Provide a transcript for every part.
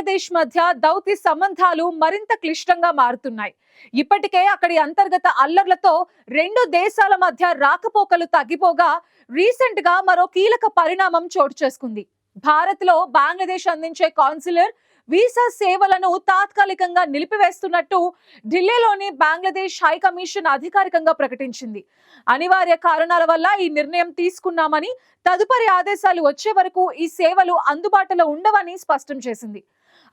బంగ్లాదేశ్ మధ్య దౌత్య సంబంధాలు మరింత క్లిష్టంగా మారుతున్నాయి. ఇప్పటికే అక్కడి అంతర్గత అల్లర్లతో రెండు దేశాల మధ్య రాకపోకలు తగ్గిపోగా రీసెంట్ గా మరో కీలక పరిణామం చోటు చేసుకుంది. భారత్ లో బంగ్లాదేశ్ అందించే కాన్సులర్ వీసా సేవలను తాత్కాలికంగా నిలిపివేస్తున్నట్టు ఢిల్లీలోని బంగ్లాదేశ్ హై కమిషన్ అధికారికంగా ప్రకటించింది. అనివార్య కారణాల వల్ల ఈ నిర్ణయం తీసుకున్నామని, తదుపరి ఆదేశాలు వచ్చే వరకు ఈ సేవలు అందుబాటులో ఉండవని స్పష్టం చేసింది.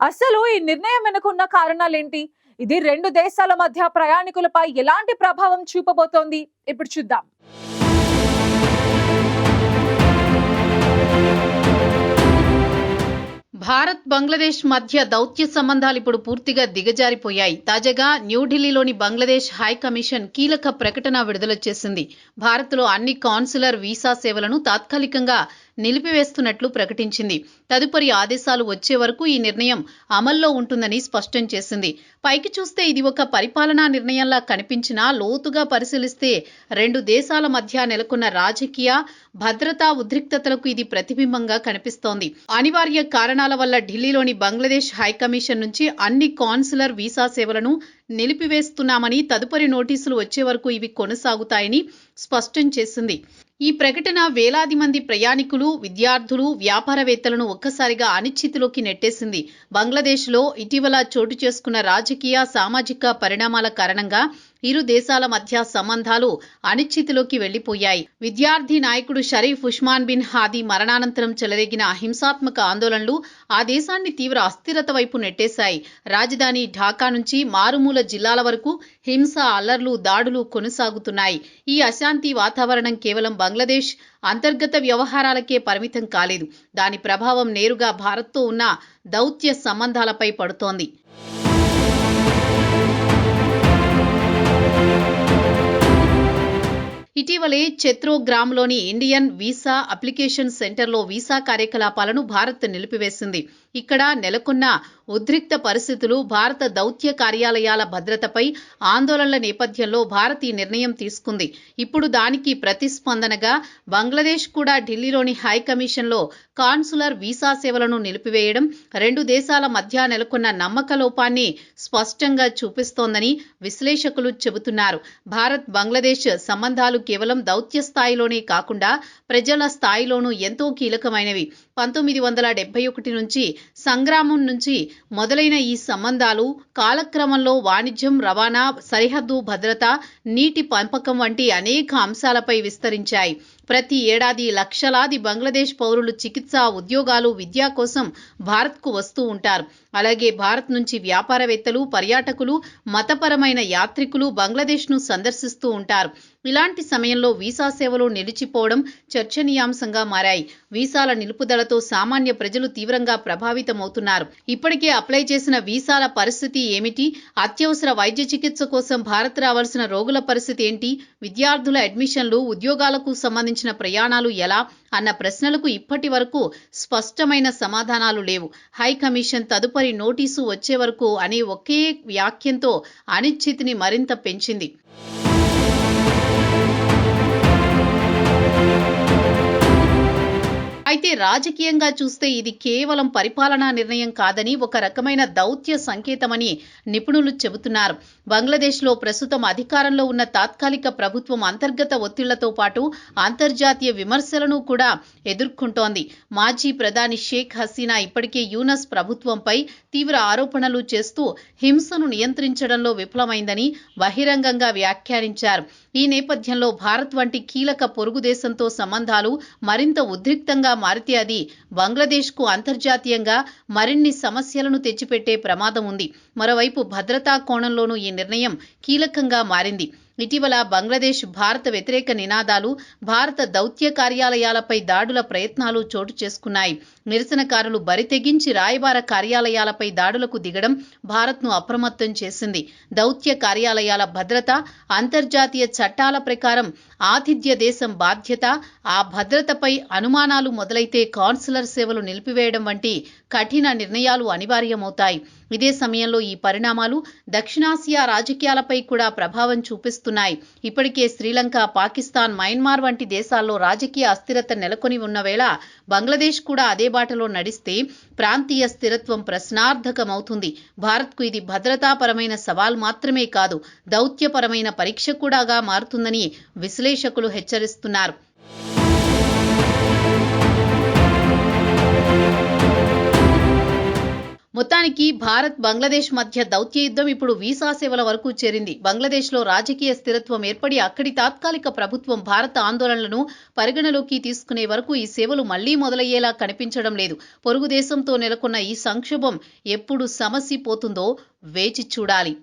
అసలు ఈ నిర్ణయం వెనుకున్న కారణాలేంటి? ఇది రెండు దేశాల మధ్య ప్రయాణికులపై ఎలాంటి ప్రభావం చూపబోతోంది? ఇప్పుడు చూద్దాం. భారత్ బంగ్లాదేశ్ మధ్య దౌత్య సంబంధాలు ఇప్పుడు పూర్తిగా దిగజారిపోయాయి. తాజాగా న్యూఢిల్లీలోని బంగ్లాదేశ్ హై కమిషన్ కీలక ప్రకటన విడుదల చేసింది. భారత్లో అన్ని కాన్సులర్ వీసా సేవలను తాత్కాలికంగా నిలిపివేస్తున్నట్లు ప్రకటించింది. తదుపరి ఆదేశాలు వచ్చే వరకు ఈ నిర్ణయం అమల్లో ఉంటుందని స్పష్టం చేసింది. పైకి చూస్తే ఇది ఒక పరిపాలనా నిర్ణయంలా కనిపించినా లోతుగా పరిశీలిస్తే రెండు దేశాల మధ్య నెలకొన్న రాజకీయ, భద్రతా ఉద్రిక్తతలకు ఇది ప్రతిబింబంగా కనిపిస్తోంది. అనివార్య కారణాల వల్ల ఢిల్లీలోని బంగ్లాదేశ్ హై కమిషన్ నుంచి అన్ని కాన్సులర్ వీసా సేవలను నిలిపివేస్తున్నామని, తదుపరి నోటీసులు వచ్చే వరకు ఇవి కొనసాగుతాయని స్పష్టం చేసింది. ఈ ప్రకటన వేలాది మంది ప్రయాణికులు, విద్యార్థులు, వ్యాపారవేత్తలను ఒక్కసారిగా అనిశ్చితిలోకి నెట్టేసింది. బంగ్లాదేశ్లో ఇటీవల చోటు చేసుకున్న రాజకీయ, సామాజిక పరిణామాల కారణంగా ఇరు దేశాల మధ్య సంబంధాలు అనిశ్చితిలోకి వెళ్లిపోయాయి. విద్యార్థి నాయకుడు షరీఫ్ ఉస్మాన్ బిన్ హాదీ మరణానంతరం చెలరేగిన హింసాత్మక ఆందోళనలు ఆ దేశాన్ని తీవ్ర అస్థిరత వైపు నెట్టేశాయి. రాజధాని ఢాకా నుంచి మారుమూల జిల్లాల వరకు హింస, అల్లర్లు, దాడులు కొనసాగుతున్నాయి. ఈ అశాంతి వాతావరణం కేవలం బంగ్లాదేశ్ అంతర్గత వ్యవహారాలకే పరిమితం కాలేదు. దాని ప్రభావం నేరుగా భారత్తో ఉన్న దౌత్య సంబంధాలపై పడుతోంది. ఇటీవలే చత్రోగ్రామ్లోని ఇండియన్ వీసా అప్లికేషన్ సెంటర్లో వీసా కార్యకలాపాలను భారత్ నిలిపివేసింది. ఇక్కడ నెలకొన్న ఉద్రిక్త పరిస్థితులు, భారత దౌత్య కార్యాలయాల భద్రతపై ఆందోళనల నేపథ్యంలో భారత్ ఈ నిర్ణయం తీసుకుంది. ఇప్పుడు దానికి ప్రతిస్పందనగా బంగ్లాదేశ్ కూడా ఢిల్లీలోని హై కమిషన్లో కాన్సులర్ వీసా సేవలను నిలిపివేయడం రెండు దేశాల మధ్య నెలకొన్న నమ్మక లోపాన్ని స్పష్టంగా చూపిస్తోందని విశ్లేషకులు చెబుతున్నారు. భారత్ బంగ్లాదేశ్ సంబంధాలు కేవలం దౌత్య స్థాయిలోనే కాకుండా ప్రజల స్థాయిలోనూ ఎంతో కీలకమైనవి. 1971 నుంచి సంగ్రామం నుంచి మొదలైన ఈ సంబంధాలు కాలక్రమంలో వాణిజ్యం, రవాణా, సరిహద్దు భద్రత, నీటి పంపకం వంటి అనేక అంశాలపై విస్తరించాయి. ప్రతి ఏడాది లక్షలాది బంగ్లాదేశ్ పౌరులు చికిత్స, ఉద్యోగాలు, విద్య కోసం భారత్కు వస్తూ ఉంటారు. అలాగే భారత్ నుంచి వ్యాపారవేత్తలు, పర్యాటకులు, మతపరమైన యాత్రికులు బంగ్లాదేశ్ను సందర్శిస్తూ ఉంటారు. ఇలాంటి సమయంలో వీసా సేవలు నిలిచిపోవడం చర్చనీయాంశంగా మారాయి. వీసాల నిలుపుదలతో సామాన్య ప్రజలు తీవ్రంగా ప్రభావితమవుతున్నారు. ఇప్పటికే అప్లై చేసిన వీసాల పరిస్థితి ఏమిటి? అత్యవసర వైద్య చికిత్స కోసం భారత్ రావాల్సిన రోగుల పరిస్థితి ఏంటి? విద్యార్థుల అడ్మిషన్లు, ఉద్యోగాలకు సంబంధించిన ప్రయాణాలు ఎలా అన్న ప్రశ్నలకు ఇప్పటి వరకు స్పష్టమైన సమాధానాలు లేవు. హై కమిషన్ తదుపరి నోటీసు వచ్చే వరకు అనే ఒకే వాక్యంతో అనిశ్చితిని మరింత పెంచింది. అయితే రాజకీయంగా చూస్తే ఇది కేవలం పరిపాలనా నిర్ణయం కాదని, ఒక రకమైన దౌత్య సంకేతమని నిపుణులు చెబుతున్నారు. బంగ్లాదేశ్లో ప్రస్తుతం అధికారంలో ఉన్న తాత్కాలిక ప్రభుత్వం అంతర్గత ఒత్తిళ్లతో పాటు అంతర్జాతీయ విమర్శలను కూడా ఎదుర్కొంటోంది. మాజీ ప్రధాని షేక్ హసీనా ఇప్పటికే యూనస్ ప్రభుత్వంపై తీవ్ర ఆరోపణలు చేస్తూ హింసను నియంత్రించడంలో విఫలమైందని బహిరంగంగా వ్యాఖ్యానించారు. ఈ నేపథ్యంలో భారత్ వంటి కీలక పొరుగు దేశంతో సంబంధాలు మరింత ఉద్రిక్తంగా మారితే అది బంగ్లాదేశ్కు అంతర్జాతీయంగా మరిన్ని సమస్యలను తెచ్చిపెట్టే ప్రమాదం ఉంది. మరోవైపు భద్రతా కోణంలోనూ ఈ నిర్ణయం కీలకంగా మారింది. ఇటీవల బంగ్లాదేశ్ భారత వ్యతిరేక నినాదాలు, భారత దౌత్య కార్యాలయాలపై దాడుల ప్రయత్నాలు చోటు చేసుకున్నాయి. నిరసనకారులు బరితెగించి రాయబార కార్యాలయాలపై దాడులకు దిగడం భారత్ను అప్రమత్తం చేసింది. దౌత్య కార్యాలయాల భద్రత, అంతర్జాతీయ చట్టాల ప్రకారం ఆతిథ్య దేశం బాధ్యత. ఆ భద్రతపై అనుమానాలు మొదలైతే కాన్సులర్ సేవలు నిలిపివేయడం వంటి కఠిన నిర్ణయాలు అనివార్యమవుతాయి. ఇదే సమయంలో ఈ పరిణామాలు దక్షిణాసియా రాజకీయాలపై కూడా ప్రభావం చూపిస్తున్నాయి. ఇప్పటికే శ్రీలంక, పాకిస్తాన్, మయన్మార్ వంటి దేశాల్లో రాజకీయ అస్థిరత నెలకొని ఉన్న వేళ బంగ్లాదేశ్ కూడా అదే బాటలో నడిస్తే ప్రాంతీయ స్థిరత్వం ప్రశ్నార్థకమవుతుంది. భారత్కు ఇది భద్రతాపరమైన సవాల్ మాత్రమే కాదు, దౌత్యపరమైన పరీక్ష కూడాగా మారుతుందని విశ్లేషకులు హెచ్చరిస్తున్నారు. మొత్తానికి భారత్ బంగ్లాదేశ్ మధ్య దౌత్య యుద్ధం ఇప్పుడు వీసా సేవల వరకు చేరింది. బంగ్లాదేశ్లో రాజకీయ స్థిరత్వం ఏర్పడి అక్కడి తాత్కాలిక ప్రభుత్వం భారత ఆందోళనలను పరిగణలోకి తీసుకునే వరకు ఈ సేవలు మళ్లీ మొదలయ్యేలా కనిపించడం లేదు. పొరుగు దేశంతో నెలకొన్న ఈ సంక్షోభం ఎప్పుడు సమసిపోతుందో వేచి చూడాలి.